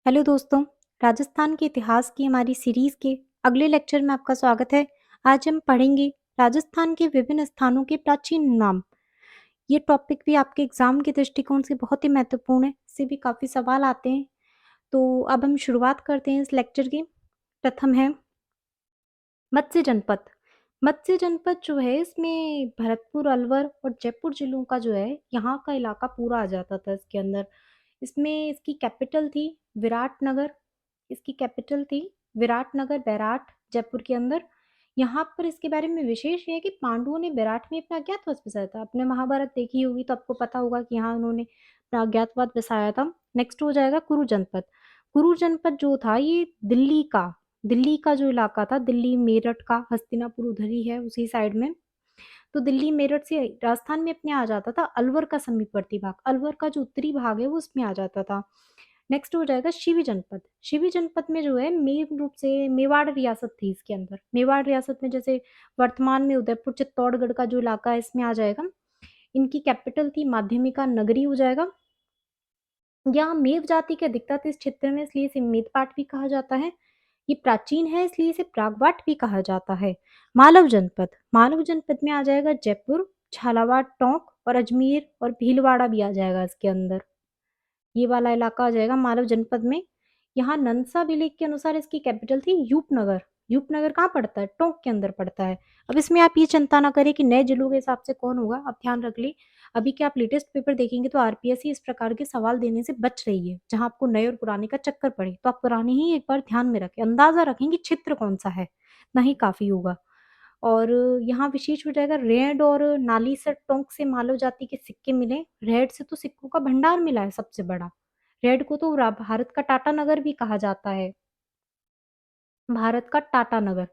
Hello दोस्तों, राजस्थान के इतिहास की हमारी सीरीज़ के अगले लेक्चर में आपका स्वागत है। आज हम पढ़ेंगे राजस्थान के विभिन्न स्थानों के प्राचीन नाम। ये टॉपिक भी आपके एग्ज़ाम के दृष्टिकोण से बहुत ही महत्वपूर्ण है, इससे भी काफ़ी सवाल आते हैं। तो अब हम शुरुआत करते हैं इस लेक्चर की। प्रथम है मत्स्य जनपद। मत्स्य जनपद जो है इसमें भरतपुर, अलवर और जयपुर जिलों का जो है यहाँ का इलाका पूरा आ जाता था इसके अंदर। इसमें इसकी कैपिटल थी विराटनगर। इसकी कैपिटल थी विराटनगर, बैराठ, जयपुर के अंदर। यहाँ पर इसके बारे में विशेष ये है कि पांडवों ने बैराठ में अपना अज्ञातवास बसाया था। आपने महाभारत देखी होगी तो आपको पता होगा कि यहाँ उन्होंने अपना अज्ञातवास बसाया था। नेक्स्ट हो जाएगा कुरु जनपद। कुरु जनपद जो था ये दिल्ली का जो इलाका था, दिल्ली मेरठ का, हस्तिनापुर उधर ही है उसी साइड में। तो दिल्ली मेरठ से राजस्थान में अपने आ जाता था। अलवर का समीपवर्ती भाग, अलवर का जो उत्तरी भाग है वो उसमें आ जाता था। नेक्स्ट हो जाएगा शिवी जनपद। शिवी जनपद में जो है मेन रूप से मेवाड़ रियासत थी इसके अंदर। मेवाड़ रियासत में जैसे वर्तमान में उदयपुर चित्तौड़गढ़ का जो इलाका है इसमें आ जाएगा। इनकी कैपिटल थी माध्यमिका नगरी हो जाएगा। यहाँ मेव जाति की अधिकता थी इस क्षेत्र में, इसलिए इसे मेदपाट भी कहा जाता है। ये प्राचीन है इसलिए इसे प्रागवाट भी कहा जाता है। मालव जनपद। मालव जनपद में आ जाएगा जयपुर, झालावाड़, टोंक और अजमेर और भीलवाड़ा भी आ जाएगा इसके अंदर। ये वाला इलाका आ जाएगा मालव जनपद में। यहाँ नंसा अभिलेख के अनुसार इसकी कैपिटल थी यूपनगर। यूपनगर कहाँ पड़ता है? टोंक के अंदर पड़ता है। अब इसमें आप ये चिंता ना करें कि नए जिलों के हिसाब से कौन होगा, आप ध्यान रख ली। अभी के आप लेटेस्ट पेपर देखेंगे तो आरपीएससी इस प्रकार के सवाल देने से बच रही है, जहां आपको नए और पुराने का चक्कर पड़े। तो आप पुराने ही एक बार ध्यान में रखें, अंदाजा रखें कि क्षेत्र कौन सा है, नहीं काफी होगा। और यहाँ विशेष हो जाएगा रेड और नालीसर टोंक से मालव जाति के सिक्के मिले। रेड से तो सिक्कों का भंडार मिला है सबसे बड़ा। रेड को तो भारत का टाटा नगर भी कहा जाता है। भारत का टाटा नगर।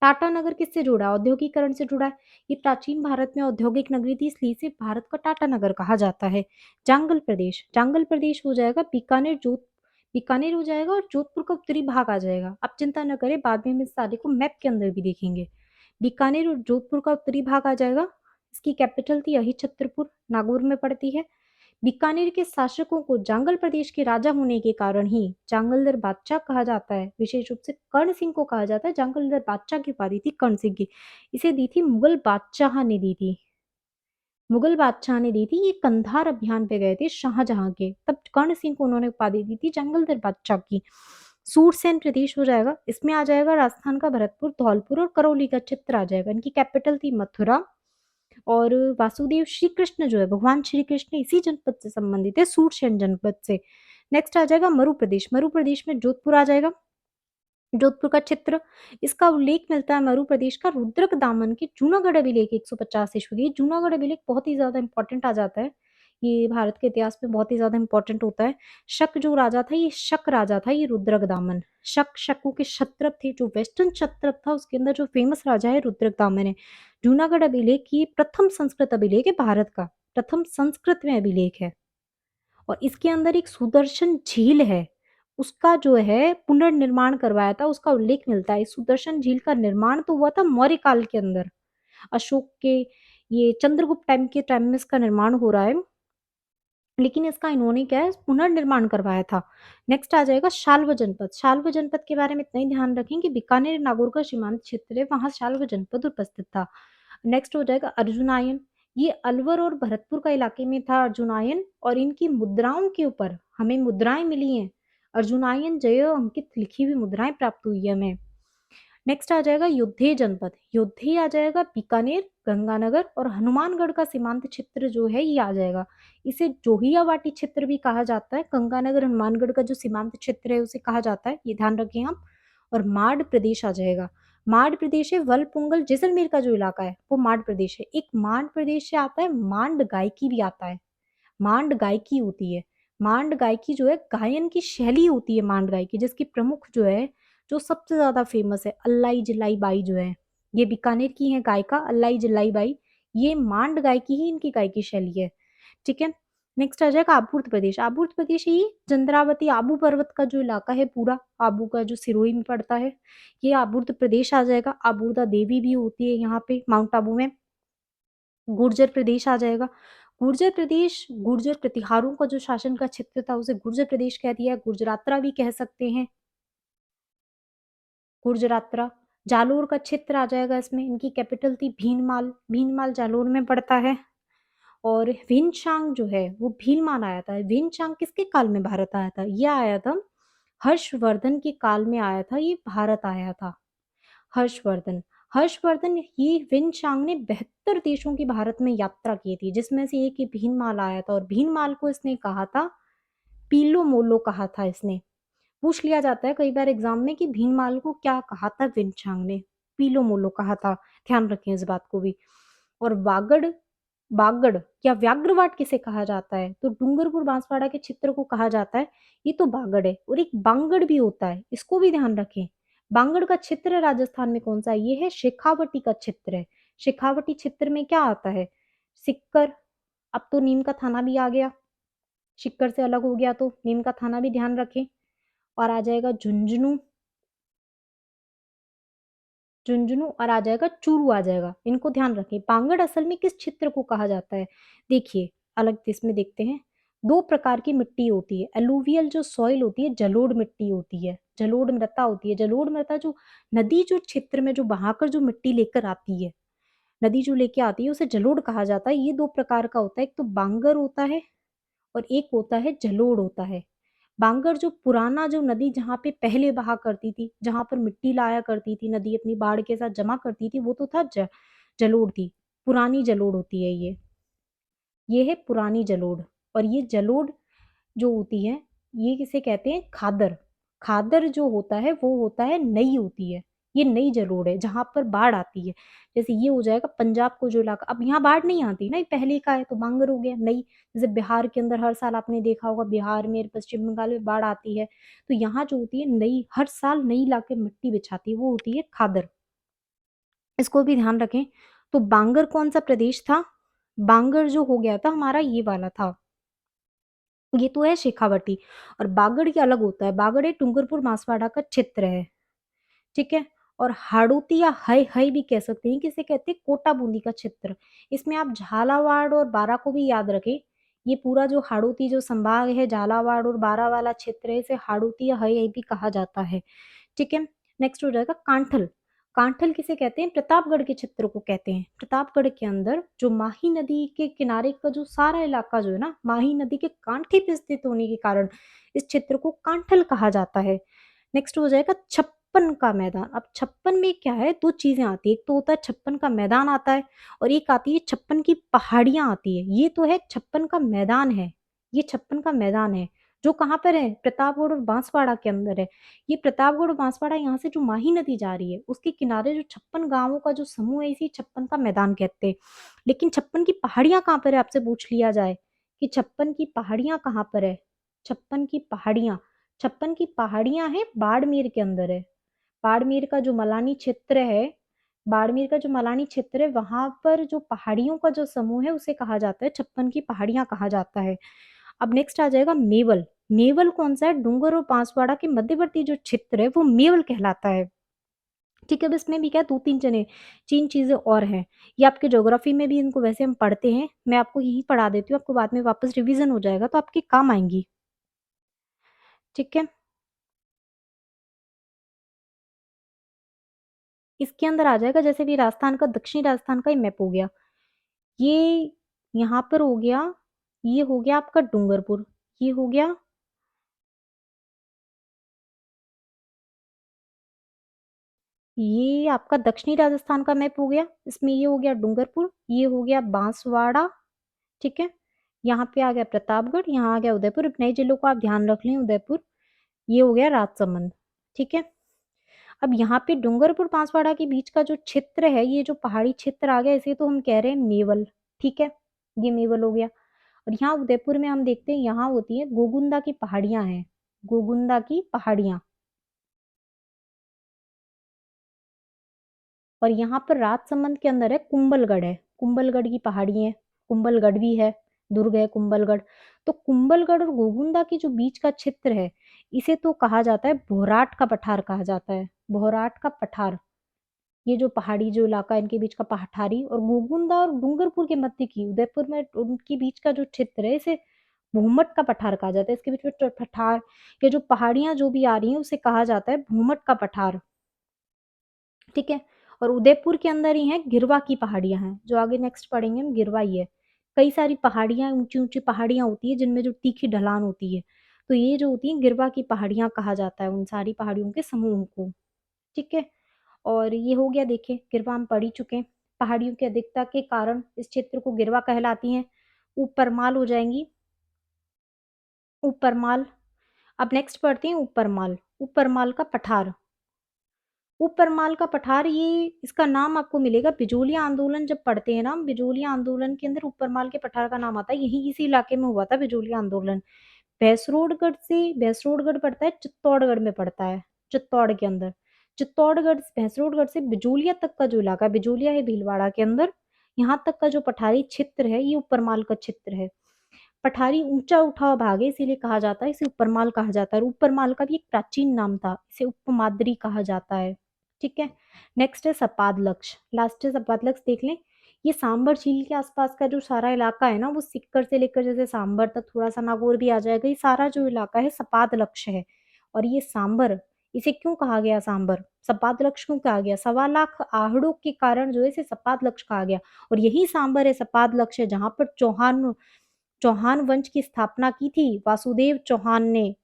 टाटा नगर किससे जुड़ा? औद्योगिकरण से जुड़ा है। ये प्राचीन भारत में औद्योगिक नगरी थी, इसलिए इसे भारत का टाटा नगर कहा जाता है। जांगल प्रदेश। जांगल प्रदेश हो जाएगा बीकानेर हो जाएगा और जोधपुर का उत्तरी भाग आ जाएगा। आप चिंता न करें, बाद में हम इस सारे को मैप के अंदर भी देखेंगे। बीकानेर और जोधपुर का उत्तरी भाग आ जाएगा। इसकी कैपिटल थी अहिछत्रपुर, नागौर में पड़ती है। बीकानेर के शासकों को जांगल प्रदेश के राजा होने के कारण ही जांगलदर बादशाह कहा जाता है। विशेष रूप से कर्ण सिंह को कहा जाता है जांगलदर बादशाह की उपाधि थी कर्ण सिंह की। इसे दी थी मुगल बादशाह ने दी थी। मुगल बादशाह ने दी थी। ये कंधार अभियान पे गए थे शाहजहां के, तब कर्ण सिंह को उन्होंने उपाधि दी थी जांगलदर बादशाह की। सूरसेन प्रदेश हो जाएगा। इसमें आ जाएगा राजस्थान का भरतपुर, धौलपुर और करौली का क्षेत्र आ जाएगा। इनकी कैपिटल थी मथुरा। और वासुदेव श्री कृष्ण जो है, भगवान श्री कृष्ण इसी जनपद से संबंधित है, सूरसेन जनपद से। नेक्स्ट आ जाएगा मरु प्रदेश। मरु प्रदेश में जोधपुर आ जाएगा। जोधपुर का क्षेत्र, इसका उल्लेख मिलता है मरु प्रदेश का रुद्रक दामन के जूनागढ़ अभिलेख 150 ईस्वी की। जूनागढ़ अभिलेख बहुत ही ज्यादा इंपॉर्टेंट आ जाता है। ये भारत के इतिहास में बहुत ही ज्यादा इंपॉर्टेंट होता है। शक जो राजा था, ये शक राजा था, ये रुद्रक दामन। शकों के क्षत्रप थे। जो वेस्टर्न क्षत्रप था उसके अंदर जो फेमस राजा है रुद्रक दामन है। जूनागढ़ अभिलेख ये प्रथम संस्कृत अभिलेख है भारत का, प्रथम संस्कृत में अभिलेख है। और इसके अंदर एक सुदर्शन झील है, उसका जो है पुनर्निर्माण करवाया था, उसका उल्लेख मिलता है। इस सुदर्शन झील का निर्माण तो हुआ था मौर्य काल के अंदर, अशोक के, ये चंद्रगुप्त टाइम में इसका निर्माण हो रहा है, लेकिन इसका इन्होंने क्या है पुनर्निर्माण करवाया था। नेक्स्ट आ जाएगा शाल्व जनपद। शाल्व जनपद के बारे में इतना ही ध्यान रखें कि बीकानेर नागौर का सीमांत क्षेत्र है, वहां शाल्व जनपद उपस्थित था। नेक्स्ट हो जाएगा अर्जुनायन। ये अलवर और भरतपुर का इलाके में था अर्जुनायन, और इनकी मुद्राओं के ऊपर हमें मुद्राएं मिली हैं। अर्जुनायन जय अंकित लिखी हुई मुद्राएं प्राप्त हुई है हमें। नेक्स्ट आ जाएगा योद्धे जनपद। योद्धे आ जाएगा बीकानेर, गंगानगर और हनुमानगढ़ का सीमांत क्षेत्र जो है ये आ जाएगा। इसे जोहियावाटी क्षेत्र भी कहा जाता है। गंगानगर हनुमानगढ़ का जो सीमांत क्षेत्र है उसे कहा जाता है, ये ध्यान रखें आप। और माड़ प्रदेश आ जाएगा। माड़ प्रदेश है वलपुंगल जैसलमेर का जो इलाका है वो माड़ प्रदेश है। एक मांड प्रदेश से आता है मांड गायकी भी आता है। मांड गायकी होती है। मांड गायकी जो है गायन की शैली होती है मांड गायकी, जिसकी प्रमुख जो है, जो सबसे ज्यादा फेमस है, अल्लाई जिलाई बाई जो है, ये बीकानेर की है गायिका अल्लाई जिलाई बाई। ये मांड गायकी ही इनकी गायकी शैली है। ठीक है। नेक्स्ट आ जाएगा आबूर्द प्रदेश। आबूर्द प्रदेश ये चंद्रावती आबू पर्वत का जो इलाका है पूरा, आबू का जो सिरोही में पड़ता है, ये आबूर्द प्रदेश आ जाएगा। आबूर्दा देवी भी होती है यहाँ पे माउंट आबू में। गुर्जर प्रदेश आ जाएगा। गुर्जर प्रतिहारों का जो शासन का क्षेत्र था उसे गुर्जर प्रदेश कह दिया, गुर्जरात्रा भी कह सकते हैं, गुर्जरात्रा। जालोर का क्षेत्र आ जाएगा इसमें, इनकी कैपिटल थी भीनमाल, भीनमाल जालोर में पड़ता है। और विनचांग जो है वो भीलमान आया था। विनचांग किसके काल में भारत आया था? ये आया था हर्षवर्धन के काल में आया था, ये भारत आया था। हर्षवर्धन हर्षवर्धन ये विनचांग ने 72 देशों की भारत में यात्रा की थी, जिसमें से एक ही भीनमाल आया था, और भीनमाल को इसने कहा था पीलो मोलो कहा था इसने। पूछ लिया जाता है कई बार एग्जाम में कि भीनमाल को क्या कहा था विनचांग ने? पीलो मोलो कहा था, ध्यान रखें इस बात को भी। और वागड़ बागड़ या व्याघ्रवाट किसे कहा जाता है? तो डूंगरपुर बांसवाड़ा के क्षेत्र को कहा जाता है, ये तो बागड़ है। और एक बांगड़ भी होता है, इसको भी ध्यान रखें। बांगड़ का क्षेत्र राजस्थान में कौन सा है? ये है शेखावटी का क्षेत्र है। शेखावटी क्षेत्र में क्या आता है? सिक्कर। अब तो नीम का थाना भी आ गया, सिक्कर से अलग हो गया तो नीम का थाना भी ध्यान रखें। और आ जाएगा झुंझुनू, झुंझुनू और आ जाएगा चूरू आ जाएगा, इनको ध्यान रखें। बांगड़ असल में किस क्षेत्र को कहा जाता है? देखिए, अलग इसमें देखते हैं। दो प्रकार की मिट्टी होती है, एलुवियल जो सॉइल होती है, जलोढ़ मिट्टी होती है, जलोढ़ मृदा होती है। जलोढ़ मृदा जो नदी जो क्षेत्र में जो बहाकर जो मिट्टी लेकर आती है, नदी जो लेके आती है उसे जलोढ़ कहा जाता है। ये दो प्रकार का होता है, एक तो बांगर होता है और एक होता है जलोढ़ होता है। बांगर जो पुराना जो नदी जहाँ पे पहले बहा करती थी, जहाँ पर मिट्टी लाया करती थी नदी अपनी बाढ़ के साथ जमा करती थी, वो तो था जलोढ़ थी, पुरानी जलोढ़ होती है ये है पुरानी जलोढ़। और ये जलोढ़ जो होती है, ये किसे कहते हैं? खादर। खादर जो होता है वो होता है नई होती है, ये नई जलोढ़ है जहां पर बाढ़ आती है। जैसे ये हो जाएगा पंजाब को जो इलाका, अब यहाँ बाढ़ नहीं आती ना, ये पहले का है तो बांगर हो गया नई। जैसे बिहार के अंदर हर साल आपने देखा होगा, बिहार में पश्चिम बंगाल में बाढ़ आती है, तो यहाँ जो होती है नई, हर साल नई लाके मिट्टी बिछाती है, वो होती है खादर। इसको भी ध्यान रखें। तो बांगर कौन सा प्रदेश था? बांगर जो हो गया था हमारा ये वाला था, ये तो है शेखावटी। और बागड़ के अलग होता है, बागड़ है डूंगरपुर बांसवाड़ा का क्षेत्र है, ठीक है। और हाड़ौती या हय हय भी कह सकते हैं, किसे कहते हैं? कोटा बूंदी का क्षेत्र। इसमें आप झालावाड़ और बारा को भी याद रखें। ये पूरा जो हाड़ौती जो संभाग है, झालावाड़ और बारा वाला क्षेत्र है, इसे हाड़ौती या हय हय भी कहा जाता है, ठीक है। नेक्स्ट हो जाएगा कांठल। कांठल किसे कहते हैं? प्रतापगढ़ के क्षेत्र को कहते हैं। प्रतापगढ़ के अंदर जो माही नदी के किनारे का जो सारा इलाका जो है ना, माही नदी के कांठे पे स्थित होने के कारण इस क्षेत्र को कांठल कहा जाता है। नेक्स्ट हो जाएगा छप्पन का मैदान। अब छप्पन में क्या है? दो चीजें आती है, एक तो होता है छप्पन का मैदान आता है, और एक आती है छप्पन की पहाड़ियां आती है। ये तो है छप्पन का मैदान है, ये छप्पन का मैदान है जो कहाँ पर है? प्रतापगढ़ और बांसवाड़ा के अंदर है। ये प्रतापगढ़ और बांसवाड़ा, यहाँ से जो माही नदी जा रही है उसके किनारे जो 56 गांवों का जो समूह है, इसी छप्पन का मैदान कहते हैं। लेकिन छप्पन की पहाड़ियां कहाँ पर है आपसे पूछ लिया जाए कि छप्पन की पहाड़ियां कहाँ पर है? छप्पन की पहाड़ियां, छप्पन की पहाड़ियां है बाड़मेर के अंदर है। बाड़मेर का जो मलानी क्षेत्र है, बाड़मेर का जो मलानी क्षेत्र है, वहां पर जो पहाड़ियों का जो समूह है उसे कहा जाता है छप्पन की पहाड़ियां कहा जाता है। अब नेक्स्ट आ जाएगा मेवल। मेवल कौन सा है? डूंगर और बांसवाड़ा के मध्यवर्ती जो क्षेत्र है वो मेवल कहलाता है, ठीक है। अब इसमें भी क्या है, दो तीन जने तीन चीजें और हैं, ये आपके ज्योग्राफी में भी इनको वैसे हम पढ़ते हैं, मैं आपको यही पढ़ा देती हूँ, आपको बाद में वापस रिवीजन हो जाएगा तो आपके काम आएंगी, ठीक है। इसके अंदर आ जाएगा जैसे भी राजस्थान का, दक्षिणी राजस्थान का ही मैप हो गया ये, यहाँ पर हो गया, ये हो गया आपका डूंगरपुर, ये हो गया, ये आपका दक्षिणी राजस्थान का मैप हो गया। इसमें ये हो गया डूंगरपुर, ये हो गया बांसवाड़ा, ठीक है। यहाँ पे आ गया प्रतापगढ़, यहाँ आ गया उदयपुर। नए जिलों को आप ध्यान रख लें, उदयपुर, ये हो गया राजसमंद, ठीक है। अब यहाँ पे डूंगरपुर बांसवाड़ा के बीच का जो क्षेत्र है, ये जो पहाड़ी क्षेत्र आ गया, इसे तो हम कह रहे हैं मेवल, ठीक है। ये मेवल हो गया। और यहाँ उदयपुर में हम देखते हैं, यहाँ होती है गोगुंदा की पहाड़ियां हैं, गोगुंदा की पहाड़ियां। और यहाँ पर राजसमंद के अंदर है कुंभलगढ़, है कुंभलगढ़ की पहाड़ी है, कुंभलगढ़ भी है, दुर्ग है कुंभलगढ़। तो कुंभलगढ़ और गोगुंदा की जो बीच का क्षेत्र है, इसे तो कहा जाता है भोराट का पठार कहा जाता है, भोराट का पठार। ये जो पहाड़ी जो इलाका है इनके बीच का पठारी, और गोगुंदा और डूंगरपुर के मध्य की उदयपुर में उनके बीच का जो क्षेत्र है इसे भूमट का पठार कहा जाता है। इसके बीच में पठार, ये जो पहाड़ियां जो भी आ रही हैं उसे कहा जाता है भूमट का पठार। ठीक है। और उदयपुर के अंदर ही है गिरवा की पहाड़ियां हैं, जो आगे नेक्स्ट पढ़ेंगे हम गिरवा ही है। कई सारी पहाड़ियां, ऊंची ऊंची पहाड़ियां होती है जिनमें जो तीखी ढलान होती है, तो ये जो होती है गिरवा की पहाड़ियां कहा जाता है उन सारी पहाड़ियों के समूह को। ठीक है। और ये हो गया, देखिए गिरवा हम पढ़ ही चुके हैं। पहाड़ियों की अधिकता के कारण इस क्षेत्र को गिरवा कहलाती हैं। ऊपरमाल हो जाएंगी, ऊपरमाल। अब नेक्स्ट पढ़ते हैं ऊपरमाल। ऊपरमाल का पठार, ऊपरमाल का पठार, ये इसका नाम आपको मिलेगा बिजोलिया आंदोलन जब पढ़ते हैं ना हम, बिजोलिया आंदोलन के अंदर ऊपरमाल के पठार का नाम आता है। यही इसी इलाके में हुआ था बिजोलिया आंदोलन। भैंसरोडगढ़ से, भैंसरोडगढ़ पड़ता है चित्तौड़गढ़ में पड़ता है, चित्तौड़ के अंदर। चित्तौड़गढ़, भैंसरोडगढ़ से बिजोलिया तक का जो इलाका, बिजोलिया है भीलवाड़ा के अंदर, यहाँ तक का जो पठारी क्षेत्र है ये ऊपरमाल का क्षेत्र है। पठारी ऊंचा उठा हुआ भाग है इसीलिए कहा जाता है, इसे ऊपरमाल कहा जाता है। और ऊपरमाल का भी एक प्राचीन नाम था, इसे उपमाद्री कहा जाता है। ठीक है। नेक्स्ट है सपादलक्ष, लास्ट है सपादलक्ष, देख लें। ये सांबर झील के आसपास का जो सारा इलाका है ना, वो सिक्कर से लेकर जैसे सांबर तक, थोड़ा सा नागौर भी आ जाएगा, ये सारा जो इलाका है सपादलक्ष है। और ये सांबर, इसे क्यों कहा गया सांबर, सपादलक्ष क्यों कहा गया, 1.25 लाख आहड़ों के कारण जो है इसे सपादलक्ष कहा गया। और यही सांबर है, सपादलक्ष है, जहां पर चौहान चौहान वंश की स्थापना की थी वासुदेव चौहान ने।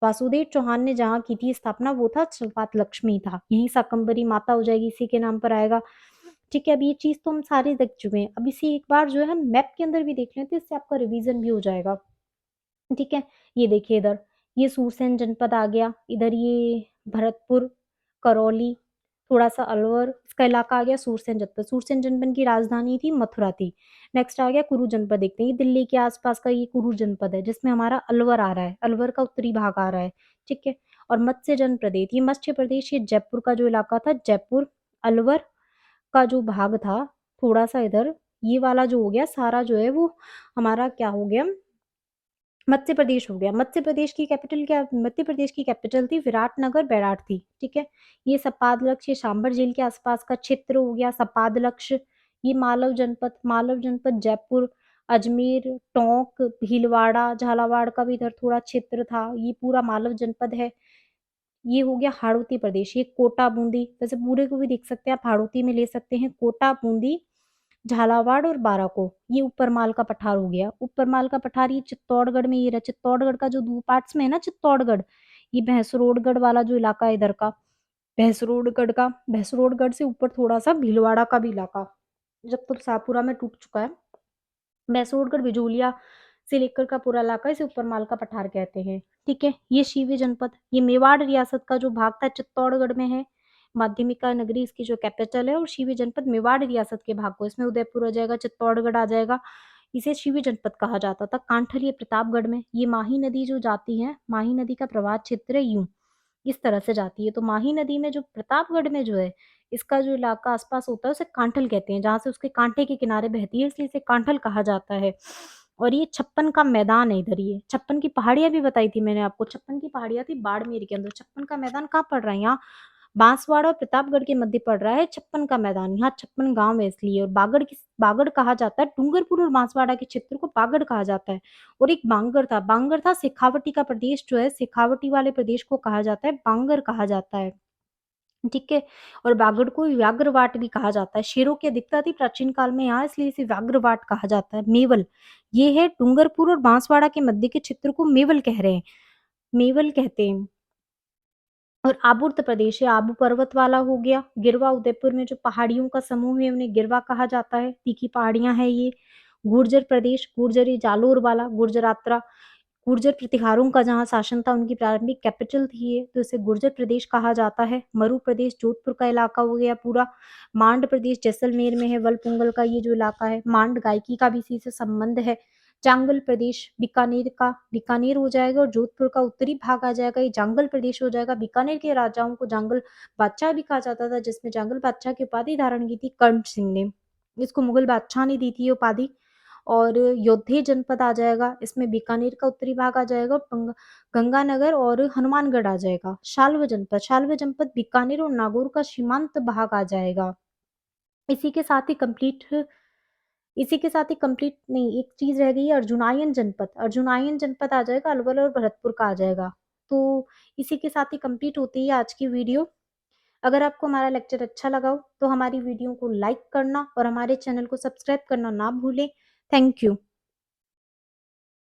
वासुदेव चौहान ने जहाँ की थी स्थापना, वो था सपात लक्ष्मी था। यही शाकंभरी माता हो जाएगी, इसी के नाम पर आएगा। ठीक है। अब ये चीज तो हम सारे देख चुके हैं, अब इसे एक बार जो है हम मैप के अंदर भी देख लेते हैं, इससे आपका रिवीजन भी हो जाएगा। ठीक है। ये देखिए इधर, ये सूरसेन जनपद आ गया, इधर ये भरतपुर, करौली, थोड़ा सा अलवर, इसका इलाका आ गया सूरसेन जनपद। सूरसेन जनपद की राजधानी थी मथुरा थी। नेक्स्ट आ गया कुरु जनपद, देखते हैं ये दिल्ली के आसपास का ये कुरु जनपद है, जिसमें हमारा अलवर आ रहा है, अलवर का उत्तरी भाग आ रहा है। ठीक है। और मत्स्य जन प्रदेश, ये मत्स्य प्रदेश, ये जयपुर का जो इलाका था, जयपुर, अलवर का जो भाग था, थोड़ा सा इधर, ये वाला जो हो गया सारा जो है वो हमारा क्या हो गया, मध्य प्रदेश हो गया। मध्य प्रदेश की कैपिटल क्या, मध्य प्रदेश की कैपिटल थी विराटनगर, बैराट थी। ठीक है। ये सपादलक्ष, ये सांबर झील के आसपास का क्षेत्र हो गया सपादलक्ष। ये मालव जनपद, मालव जनपद जयपुर, अजमेर, टोंक, भीलवाड़ा, झालावाड़ का भी इधर थोड़ा क्षेत्र था, ये पूरा मालव जनपद है। ये हो गया हाड़ौती प्रदेश, ये कोटा बूंदी, वैसे पूरे को भी देख सकते हैं आप, हाड़ौती में ले सकते हैं, कोटा बूंदी, झालावाड़ और बाराको, ये ऊपरमाल का पठार हो गया। ऊपरमाल का पठार ये चित्तौड़गढ़ में, ये रहा चित्तौड़गढ़ का जो दो पार्ट्स में है ना चित्तौड़गढ़, ये भैंसरोडगढ़ वाला जो इलाका है इधर का, भैंसरोडगढ़ का, भैंसरोडगढ़ से ऊपर थोड़ा सा भीलवाड़ा का भी इलाका, जब तक शाहपुरा में टूट चुका है। मैसूरगढ़, बिजोलिया से लेकर का पूरा इलाका इसे ऊपरमाल का पठार कहते हैं। ठीक है। ये शिवी जनपद, ये मेवाड़ रियासत का जो भाग था चित्तौड़गढ़ में है, माध्यमिका नगरी इसकी जो कैपिटल है, और शिवी जनपद मेवाड़ रियासत के भाग को, इसमें उदयपुर हो जाएगा, चित्तौड़गढ़ आ जाएगा, इसे शिवी जनपद कहा जाता था। कांठल ये प्रतापगढ़ में, ये माही नदी जो जाती है, माही नदी का प्रवाह क्षेत्र है यूं, इस तरह से जाती है। तो माही नदी में जो प्रतापगढ़ में जो है, इसका जो इलाका आसपास होता है उसे कांठल कहते हैं, जहां से उसके कांटे के किनारे बहती है, इसलिए इसे कांठल कहा जाता है। और ये 56 का मैदान है इधर, ये 56 की पहाड़ियां भी बताई थी मैंने आपको, 56 की पहाड़ियां थी बाड़मेर के अंदर। 56 का मैदान कहाँ पड़ रहा है, यहाँ बांसवाड़ा और प्रतापगढ़ के मध्य पड़ रहा है 56 का मैदान, यहाँ 56 गांव है इसलिए। और बागड़ की, बागड़ कहा जाता है, डूंगरपुर और बांसवाड़ा के क्षेत्र को बागड़ कहा जाता है। और एक बांगर था, बांगर था शेखावटी का प्रदेश जो है, शेखावटी वाले प्रदेश को कहा जाता है बांगर कहा जाता है। ठीक है। और बागड़ को व्याघ्रवाट भी कहा जाता है, शेरों की अधिकता थी प्राचीन काल में यहाँ, इसलिए इसे व्याघ्रवाट कहा जाता है। मेवल, ये है डूंगरपुर और बांसवाड़ा के मध्य के क्षेत्र को मेवल कह रहे हैं, मेवल कहते हैं। और आबूर्त प्रदेश है, आबू पर्वत वाला हो गया। गिरवा, उदयपुर में जो पहाड़ियों का समूह है उन्हें गिरवा कहा जाता है, तीखी पहाड़ियां हैं ये। गुर्जर प्रदेश, गुर्जर ये जालोर वाला, गुर्जरात्रा, गुर्जर प्रतिहारों का जहाँ शासन था, उनकी प्रारंभिक कैपिटल थी ये, तो इसे गुर्जर प्रदेश कहा जाता है। मरु प्रदेश जोधपुर का इलाका हो गया पूरा। मांड प्रदेश जैसलमेर में है, वलपुंगल का ये जो इलाका है, मांड गायकी का भी इसी से संबंध है। जांगल प्रदेश बीकानेर का, बीकानेर हो जाएगा, और जोधपुर का उत्तरी भाग आ जाएगा, ये जांगल प्रदेश हो जाएगा। बीकानेर के राजाओं को जांगल बादशाह भी कहा जाता था, जिसमें जांगल बादशाह की उपाधि धारण की थी कर्ण सिंह ने, इसको मुगल बादशाह ने दी थी ये उपाधि। और योद्धे जनपद आ जाएगा, इसमें बीकानेर का उत्तरी भाग आ जाएगा और गंगानगर और हनुमानगढ़ आ जाएगा। शाल्व जनपद बीकानेर और नागौर का सीमांत भाग आ जाएगा। इसी के साथ ही कंप्लीट नहीं, एक चीज रह गई है, अर्जुनायन जनपद आ जाएगा, अलवर और भरतपुर का आ जाएगा। तो इसी के साथ ही कंप्लीट होती है आज की वीडियो। अगर आपको हमारा लेक्चर अच्छा लगा हो तो हमारी वीडियो को लाइक करना और हमारे चैनल को सब्सक्राइब करना ना भूलें। Thank you.